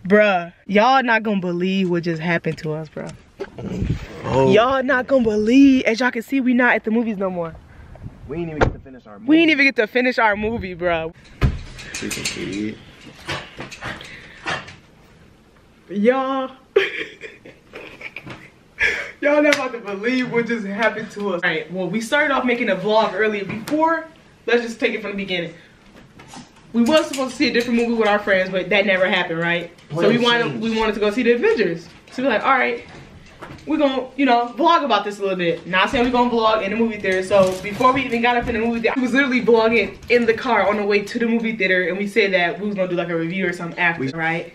Bruh, y'all not gonna believe what just happened to us, bruh. Oh. Y'all not gonna believe. As y'all can see, we not at the movies no more. We ain't even get to finish our movie. We didn't even get to finish our movie, bruh. You can see it. Y'all. Y'all not about to believe what just happened to us. Alright, well, we started off making a vlog earlier before. Let's just take it from the beginning. We was supposed to see a different movie with our friends, but that never happened, right? So we wanted to go see the Avengers. So we're like, alright, we're gonna, you know, vlog about this a little bit. Not saying we're gonna vlog in the movie theater. So before we even got up in the movie theater, we was literally vlogging in the car on the way to the movie theater, and we said that we was gonna do like a review or something after, right?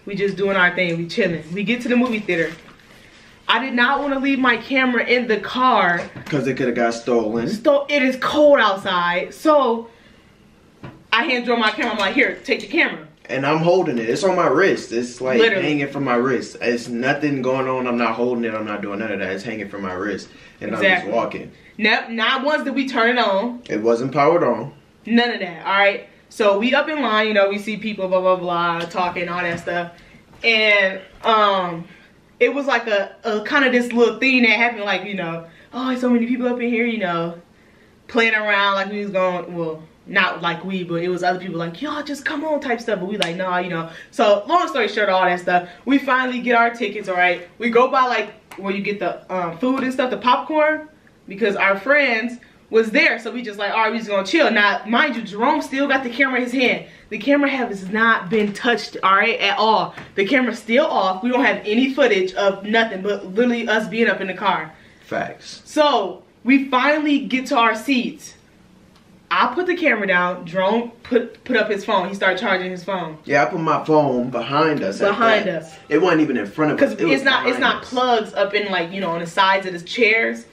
We just doing our thing, we chilling. We get to the movie theater. I did not want to leave my camera in the car. Because it could have got stolen. It is cold outside. So, I hand Joe my camera. I'm like, here, take the camera. And I'm holding it. It's on my wrist. It's like literally hanging from my wrist. It's nothing going on. I'm not holding it. I'm not doing none of that. It's hanging from my wrist. And I'm just walking. Not once did we turn it on. It wasn't powered on. None of that, alright? So, we up in line. You know, we see people, blah, blah, blah, talking, all that stuff. And, it was like a kind of this little thing that happened, like, you know, oh, there's so many people up in here, you know, playing around like we was going, well, not like we, but it was other people like, y'all just come on type stuff, but we like, nah, you know. So, long story short, all that stuff, we finally get our tickets, all right? We go by, like, where you get the food and stuff, the popcorn, because our friends was there, so we just like, all right, we just gonna chill. Now, mind you, Jerome still got the camera in his hand. The camera has not been touched, all right, at all. The camera's still off. We don't have any footage of nothing but literally us being up in the car. Facts. So, we finally get to our seats. I put the camera down. Jerome put up his phone. He started charging his phone. Yeah, I put my phone behind us. Behind us. It wasn't even in front of us. Because it's not plugs up in, like, you know, on the sides of the chairs.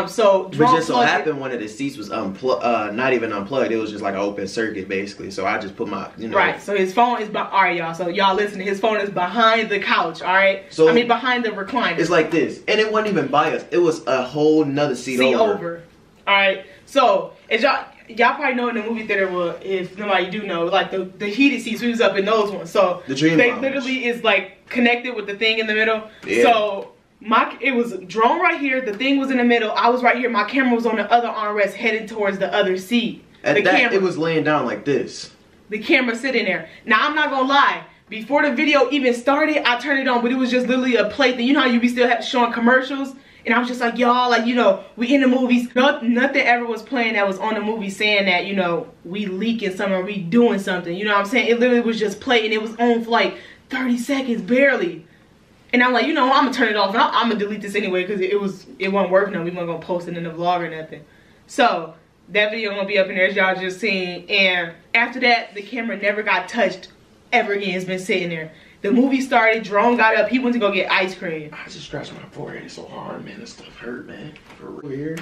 So Jerome just so happened one of the seats was unplugged, not even unplugged. It was just like an open circuit basically. So I just put my, you know. Right. So his phone is all right, y'all. So y'all listen. His phone is behind the couch. All right. So I mean behind the recliner. It's like this, and it wasn't even by us. It was a whole nother seat over. All right. So as y'all probably know in the movie theater, well, if nobody do know, like the heated seats, we was up in those ones. So the Dream they Lounge literally is like connected with the thing in the middle. Yeah. So. It was Jerome right here, the thing was in the middle, I was right here, my camera was on the other armrest heading towards the other seat. It was laying down like this. The camera sitting there. Now I'm not gonna lie, before the video even started, I turned it on, but it was just literally a play thing. You know how you be still showing commercials? And I was just like, y'all, like, you know, we in the movies. Nothing ever was playing that was on the movie saying that, you know, we leaking something or we doing something. You know what I'm saying? It literally was just playing. It was on for like 30 seconds, barely. And I'm like, you know, I'm gonna turn it off. And I'm gonna delete this anyway because it wasn't worth nothing. We weren't gonna post it in the vlog or nothing. So that video gonna be up in there as y'all just seen. And after that, the camera never got touched ever again. It's been sitting there. The movie started. Jerome got up. He went to go get ice cream. I just scratched my forehead so hard, man. This stuff hurt, man. For real.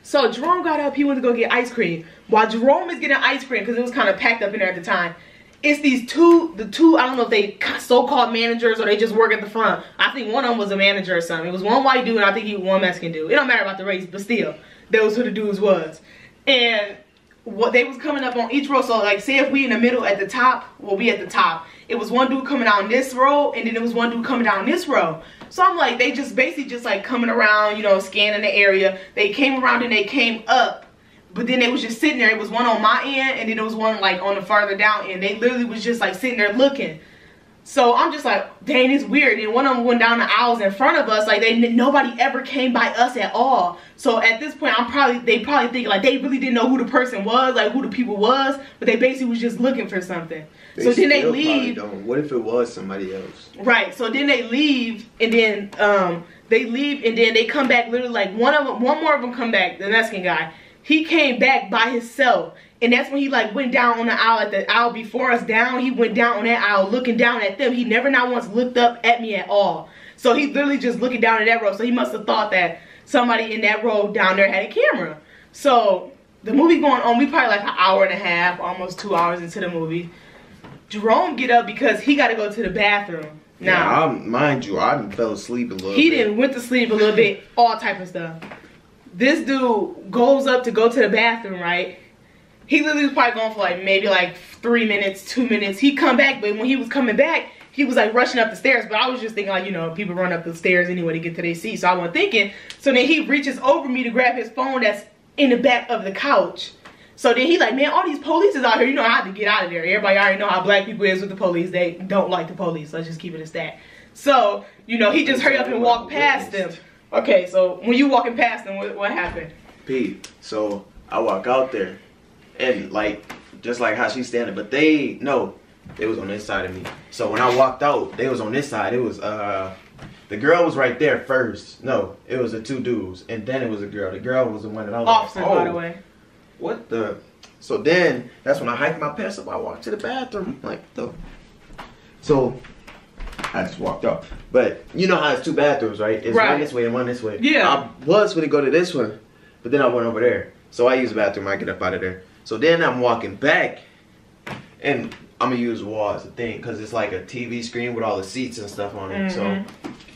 So Jerome got up. He went to go get ice cream. While Jerome is getting ice cream, because it was kind of packed up in there at the time. It's the two, I don't know if they so-called managers or they just work at the front. I think one of them was a manager or something. It was one white dude and I think he was one Mexican dude. It don't matter about the race, but still, that was who the dudes was. And what they was coming up on each row, so like say if we in the middle at the top, well we at the top. It was one dude coming down this row and then it was one dude coming down this row. So I'm like, they just basically just like coming around, you know, scanning the area. They came around and they came up. But then they was just sitting there. It was one on my end and then there was one like on the farther down end. They literally was just like sitting there looking. So I'm just like, dang, it's weird. And one of them went down the aisles in front of us. Like nobody ever came by us at all. So at this point, they probably think like they really didn't know who the person was, like who the people was. But they basically was just looking for something. So then they leave. What if it was somebody else? Right. So then they leave and then they come back literally like one more of them come back, the Mexican guy. He came back by himself. And that's when he like went down on the aisle at the aisle before us down. He went down on that aisle looking down at them. He never not once looked up at me at all. So he literally just looking down at that row. So he must have thought that somebody in that row down there had a camera. So the movie going on, we probably like an hour and a half, almost 2 hours into the movie. Jerome get up because he got to go to the bathroom. Now, yeah, mind you, I fell asleep a little bit. He didn't went to sleep a little bit, all type of stuff. This dude goes up to go to the bathroom, right? He literally was probably going for like maybe like 3 minutes, 2 minutes. He come back, but when he was coming back, he was like rushing up the stairs, but I was just thinking like, you know, people run up the stairs anyway to get to their seat, so I wasn't thinking. So then he reaches over me to grab his phone that's in the back of the couch. So then he like, man, all these police is out here, you know, I have to get out of there. Everybody already know how black people is with the police. They don't like the police. Let's just keep it as that. So, you know, he just hurry up and walk past them. Okay, so when you walking past them, what happened? Pete, so I walk out there, and like, just like how she's standing, but they was on this side of me. So when I walked out, they was on this side. It was, the girl was right there first. No, it was the two dudes, and then it was a girl. The girl was the one that I was officer, like, oh, by the way. What the? So then, that's when I hiked my pants up. I walked to the bathroom, like, so I just walked off. But you know how it's two bathrooms, right? It's one this way and one this way. Yeah. I was going to go to this one, but then I went over there. So I use the bathroom, I get up out of there. So then I'm walking back, and I'm going to use the wall as a thing, because it's like a TV screen with all the seats and stuff on it. So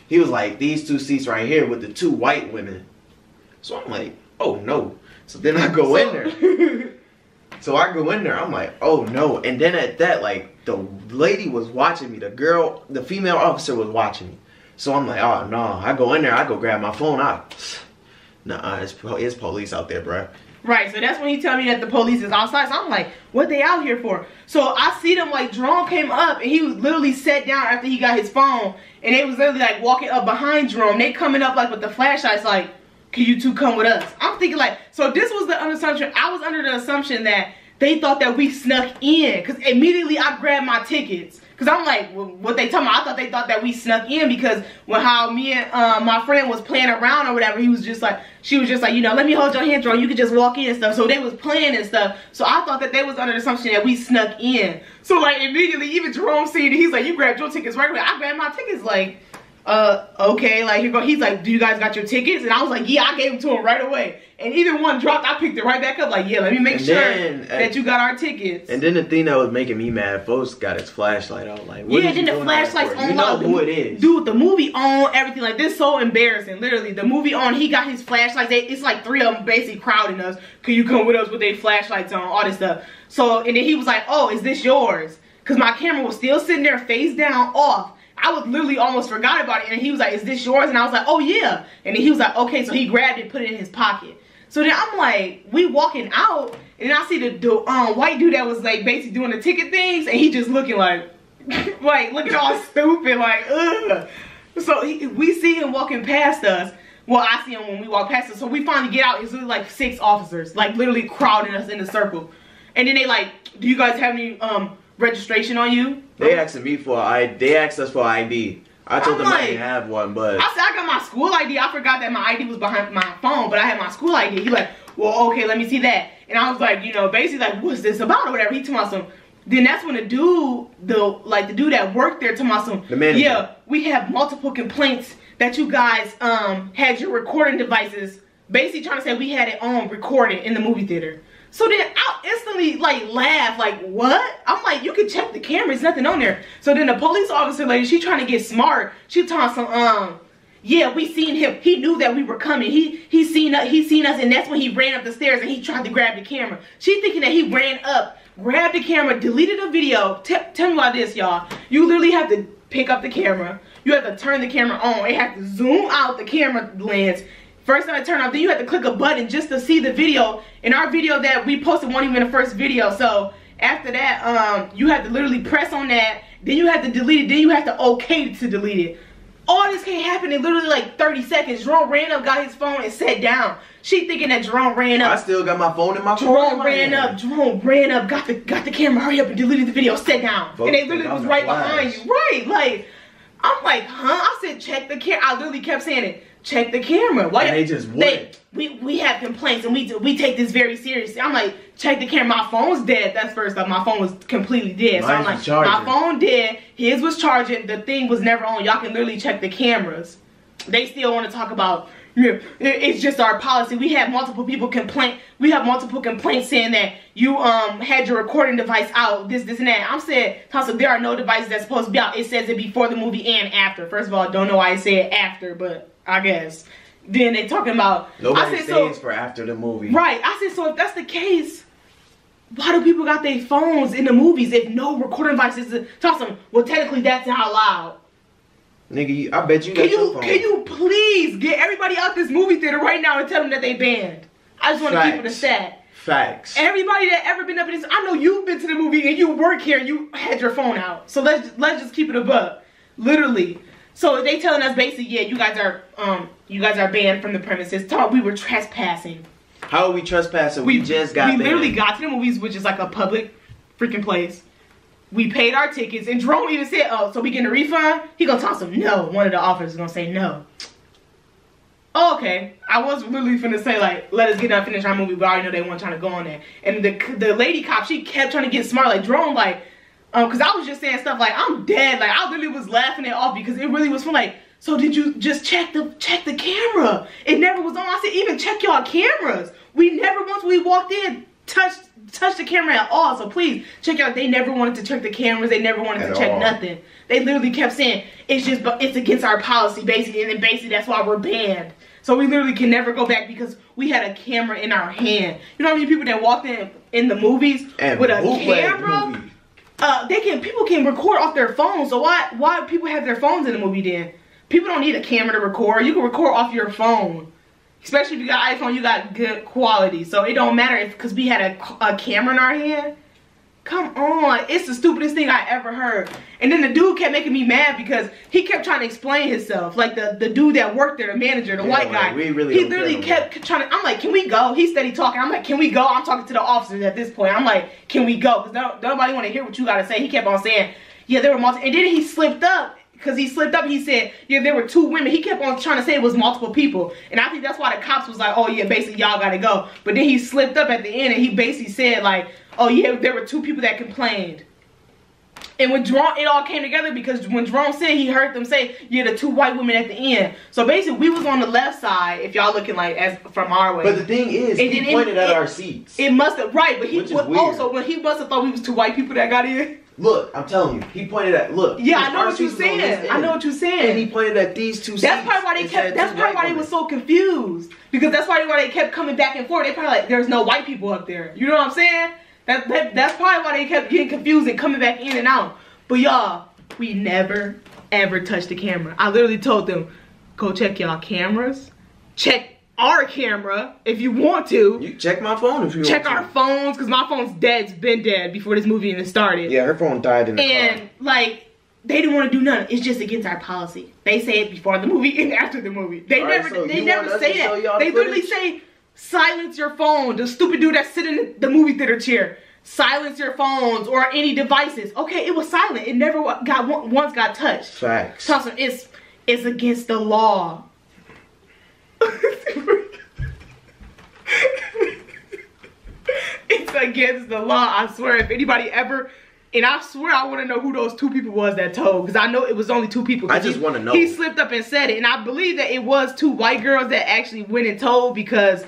he was like, these two seats right here with the two white women. So I'm like, oh no. So then I go in there. So I go in there, I'm like, oh no. And then at that, like, the lady was watching me. The girl, the female officer was watching me. So I'm like, oh no. I go in there, I go grab my phone. Nah, it's police out there, bro. Right, so that's when he tell me that the police is outside. So I'm like, what they out here for? So I see them, like, Jerome came up, and he was literally sat down after he got his phone. And they was literally, like, walking up behind Jerome. They coming up, like, with the flashlights, like, can you two come with us? I'm thinking, like, so this was the assumption. I was under the assumption that they thought that we snuck in. Because immediately I grabbed my tickets. Because I'm like, well, what they talking about? I thought they thought that we snuck in because when how me and my friend was playing around or whatever, he was just like, she was just like, you know, let me hold your hand, Jerome. You could just walk in and stuff. So they was playing and stuff. So I thought that they was under the assumption that we snuck in. So like immediately, even Jerome seen it. He's like, you grabbed your tickets right away. I grabbed my tickets like, okay, like here go. He's like, do you guys got your tickets? And I was like, yeah, I gave them to him right away. And either one dropped, I picked it right back up. Like, yeah, let me make sure that you got our tickets. And then the thing that was making me mad, folks got his flashlight on. Like, what then the flashlight's on. You know who it is. Dude, the movie on, everything. Like, this is so embarrassing. Literally, the movie on, he got his flashlights. It's like 3 of them basically crowding us. Can you come with us with their flashlights on? All this stuff. So, and then he was like, oh, is this yours? Because my camera was still sitting there face down off. I was literally almost forgot about it. And he was like, is this yours? And I was like, oh, yeah. And then he was like, okay. So he grabbed it, put it in his pocket. So then I'm like, we walking out, and I see the white dude that was like basically doing the ticket things, and he just looking like, like looking all stupid, like, ugh. So we see him walking past us. Well, I see him when we walk past us. So we finally get out. It's literally like 6 officers, like literally crowding us in a circle. And then they like, do you guys have any registration on you? They asked me for they asked us for ID. I told them I didn't have one, but I said I got my school ID. I forgot that my ID was behind my phone, but I had my school ID. He like, well, okay, let me see that. And I was like, you know, basically like, what's this about or whatever. He told me some. Then that's when the dude that worked there told me some. The manager. Yeah, we have multiple complaints that you guys had your recording devices basically trying to say we had it on recorded in the movie theater. So then I instantly like laugh, like what? I'm like, you can check the camera, there's nothing on there. So then the police officer lady, she trying to get smart. She told some yeah, we seen him. He knew that we were coming. He seen us, and that's when he ran up the stairs and he tried to grab the camera. She thinking that he ran up, grabbed the camera, deleted the video. Tell me about this, y'all. You literally have to pick up the camera. You have to turn the camera on. You have to zoom out the camera lens. First time I turn off, then you have to click a button just to see the video. And our video that we posted wasn't even the first video. So after that, you have to literally press on that. Then you have to delete it. Then you have to okay to delete it. All this can't happen in literally like 30 seconds. Jerome ran up, got his phone, and sat down. She thinking that Jerome ran up. I still got my phone in my Jerome ran up, got the camera, hurry up and deleted the video, sat down. Folks, and they literally was right behind you. Right, like, I'm like, huh? I said, check the camera. I literally kept saying it. Check the camera. Why? And they just wouldn't. We have complaints and we take this very seriously. I'm like, check the camera. My phone's dead. That's first off. My phone was completely dead. So I'm like, my phone dead. His was charging. The thing was never on. Y'all can literally check the cameras. They still want to talk about, yeah, it's just our policy. We have multiple people complain. We have multiple complaints saying that you had your recording device out, this and that. I'm saying, Tonsil, there are no devices that's supposed to be out. It says it before the movie and after. First of all, don't know why I said after, but I guess. Then they talking about nobody stays for after the movie. Right. I said, so if that's the case, why do people got their phones in the movies if no recording devices? Tell them, well, technically that's not allowed. Nigga, I bet you got your phone. Can you please get everybody out this movie theater right now and tell them that they banned? I just want to keep it a stat. Facts. Everybody that ever been up in this, I know you've been to the movie and you work here and you had your phone out. So let's just keep it a buck. Literally. So they telling us basically, yeah, you guys are banned from the premises. We were trespassing. How are we trespassing? We just got banned. We literally got to the movies, which is like a public freaking place. We paid our tickets, and Jerome even said, oh, so we getting a refund? He gonna toss him no. One of the officers is gonna say no. Oh, okay. I was literally finna say, like, let us get done, finish our movie, but I already know they weren't trying to go on there. And the lady cop, she kept trying to get smart, like, Jerome, like, because I was just saying stuff like, I'm dead. Like, I literally was laughing it off because it really was fun. Like, so did you just check the camera? It never was on. I said, even check y'all cameras. We never, once we walked in, touched the camera at all. So please check out. They never wanted to check the cameras. They never wanted to check nothing. They literally kept saying it's against our policy basically, and then basically that's why we're banned. So we literally can never go back because we had a camera in our hand. You know how many people that walked in the movies and with a camera? People can record off their phones. So why do people have their phones in the movie then? People don't need a camera to record. You can record off your phone. Especially if you got iPhone, you got good quality. So it don't matter because we had a camera in our hand. Come on. It's the stupidest thing I ever heard. And then the dude kept making me mad because he kept trying to explain himself. Like the dude that worked there, the manager, the white guy. He literally kept trying to, I'm like, can we go? He steady talking. I'm like, can we go? I'm talking to the officers at this point. I'm like, can we go? Because nobody want to hear what you got to say. He kept on saying, yeah, there were multiple. And then he slipped up. Because he slipped up, he said, yeah, there were 2 women. He kept on trying to say it was multiple people. And I think that's why the cops was like, oh, yeah, basically, y'all got to go. But then he slipped up at the end, and he basically said, like, oh, yeah, there were 2 people that complained. And when Jerome, it all came together because when Jerome said he heard them say, yeah, the 2 white women at the end. So basically, we was on the left side, if y'all looking like as from our way. But the thing is, he pointed at our seats. It must have, right, but he was also, when he must have thought we was 2 white people that got in. Look, I'm telling you, he pointed at, look. Yeah, I know what you're saying. I know what you're saying. And he pointed at these 2 seats. That's probably why they kept, that's probably why they was so confused. Because that's probably why they kept coming back and forth. They probably like, there's no white people up there. You know what I'm saying? That's probably why they kept getting confused and coming back in and out. But y'all, we never, ever touched the camera. I literally told them, go check y'all cameras. Check our camera if you want to. You check my phone if you want to. Check our phones, because my phone's dead. It's been dead before this movie even started. Yeah, her phone died in the car. And, like, they didn't want to do nothing. It's just against our policy. They say it before the movie and after the movie. They never say that. They literally say, silence your phone. The stupid dude that's sitting in the movie theater chair. Silence your phones or any devices. Okay, it was silent. It never once got touched. Facts. Thompson, it's against the law. It's against the law. I swear, if anybody ever, and I swear I want to know who those 2 people was that told, because I know it was only 2 people. I just want to know. He slipped up and said it, and I believe that it was 2 white girls that actually went and told, because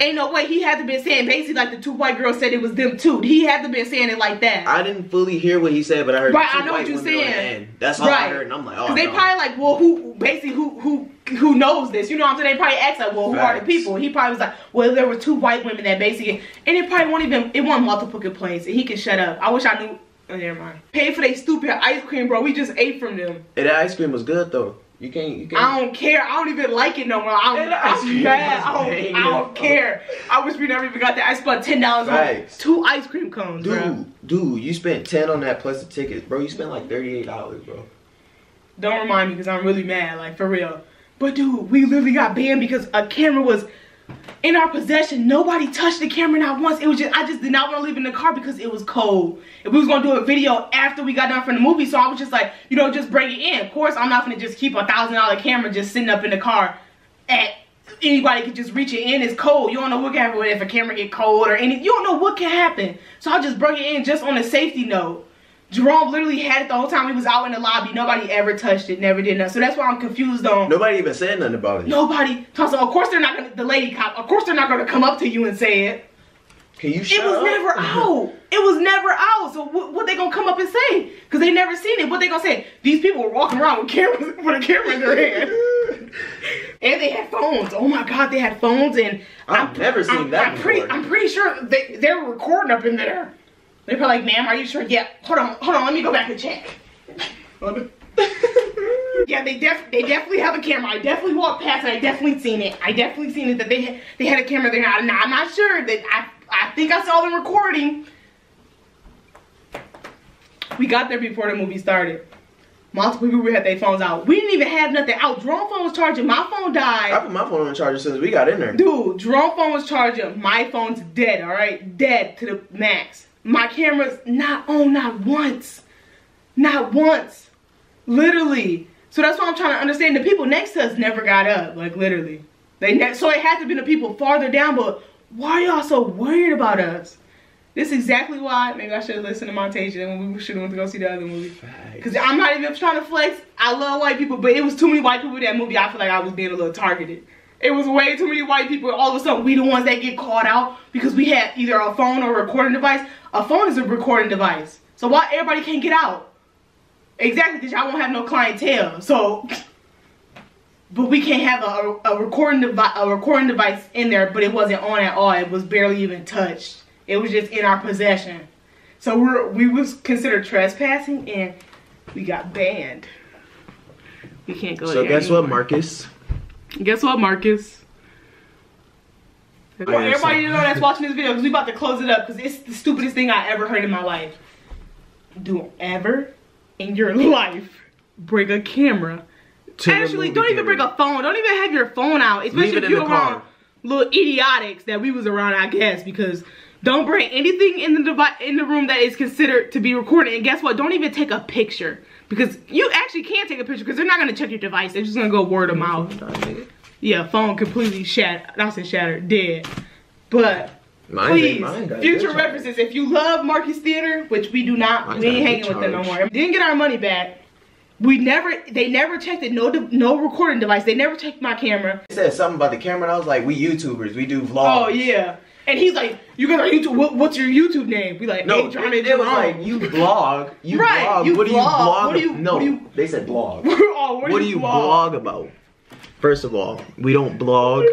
ain't no way he had to been saying basically like the 2 white girls said it was them too. He had to been saying it like that. I didn't fully hear what he said, but I heard right, 2 I know white what you're women saying. That's all I heard, and I'm like, oh, they probably like, well, who knows this? You know what I'm saying? They probably asked like, well, who are the people? He probably was like, well, there were 2 white women that basically, and it probably it wasn't multiple complaints, and he can shut up. I wish I knew. Oh, never mind. Pay for their stupid ice cream, bro. We just ate from them. And that ice cream was good though. You can't. I don't care. I don't even like it no more. I'm mad. I don't care. I wish we never even got that. I spent $10 on 2 ice cream cones, Dude, you spent 10 on that plus the tickets, bro. You spent like $38, bro. Don't remind me because I'm really mad, like for real. But dude, we literally got banned because a camera was in our possession. Nobody touched the camera not once. It was just, I just did not want to leave it in the car because it was cold. And we was going to do a video after we got done from the movie. So I was just like, you know, just bring it in. Of course, I'm not going to just keep a $1,000 camera just sitting up in the car. Anybody could just reach it in. It's cold. You don't know what can happen if a camera get cold or anything. You don't know what can happen. So I just bring it in just on a safety note. Jerome literally had it the whole time he was out in the lobby. Nobody ever touched it, never did nothing. So that's why I'm confused on. Nobody even said nothing about it. Nobody. So of course they're not gonna, the lady cop, of course they're not gonna come up to you and say it. Can you shut up? It was never out. It was never out. So what they gonna come up and say? Because they never seen it. What they gonna say? These people were walking around with cameras, with a camera in their hand. And they had phones. Oh my God, they had phones, and I've never seen that before. I'm pretty sure they were recording up in there. They're probably like, ma'am, are you sure? Yeah. Hold on, let me go back and check. Yeah, they definitely have a camera. I definitely walked past it. I definitely seen it. That they had a camera there. I'm not sure. That I think I saw them recording. We got there before the movie started. Multiple people had their phones out. We didn't even have nothing out. Jerome phone was charging. My phone died. I put my phone on the charger since we got in there. Dude, Jerome phone was charging. My phone's dead, alright? Dead to the max. My camera's not on, not once. Not once. Literally. So that's what I'm trying to understand. The people next to us never got up. Like, literally. So it had to be the people farther down, but why are y'all so worried about us? This is exactly why maybe I should have listened to Montation when we should have went to go see the other movie. Because I'm not even trying to flex. I love white people, but it was too many white people in that movie. I feel like I was being a little targeted. It was way too many white people. All of a sudden, we the ones that get called out because we had either a phone or a recording device. A phone is a recording device. So why everybody can't get out? Exactly, because y'all won't have no clientele. So, but we can't have a recording device in there, but it wasn't on at all. It was barely even touched. It was just in our possession. So we was considered trespassing, and we got banned. We can't go there. So guess what, Marcus? Guess what, Marcus? Everybody you know that's watching this video, because we about to close it up, because it's the stupidest thing I ever heard in my life. Don't ever in your life bring a camera. Actually, don't even bring a phone. Don't even have your phone out, especially if you're around little idiotics that we was around, I guess, because don't bring anything in the room that is considered to be recorded. And guess what? Don't even take a picture, because you actually can't take a picture because they're not gonna check your device. They're just gonna go word of mouth. Yeah, phone completely shattered. I said shattered, dead. But please, future references. If you love Marcus Theater, which we do not, we ain't hanging with them no more. Didn't get our money back. They never checked it. No recording device. They never checked my camera. They said something about the camera, and I was like, we YouTubers, we do vlogs. Oh yeah. And he's like, you guys are YouTube. What's your YouTube name? We like, no, hey, it was like, you vlog. You right, vlog. You what vlog. do you blog? No, they said blog. What do you blog about? First of all, we don't blog.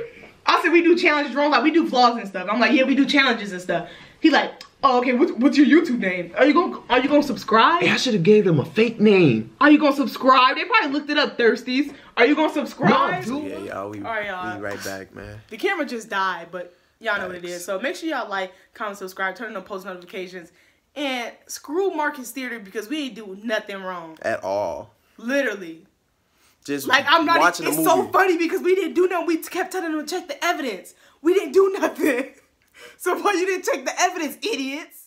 I said we do challenges, Jerome. Like, we do vlogs and stuff. I'm like, yeah, we do challenges and stuff. He like, oh, okay. What's your YouTube name? Are you gonna subscribe? Hey, I should have gave them a fake name. Are you gonna subscribe? They probably looked it up, thirsties. Are you gonna subscribe? No, yeah, y'all. We right back, man. The camera just died, but y'all know what it is. So make sure y'all like, comment, subscribe, turn on post notifications, and screw Marcus Theater, because we ain't do nothing wrong at all. Literally. Just like, I'm not. Watching it's the so movie. funny because we didn't do nothing. We kept telling them to check the evidence. We didn't do nothing. So why you didn't check the evidence, idiots?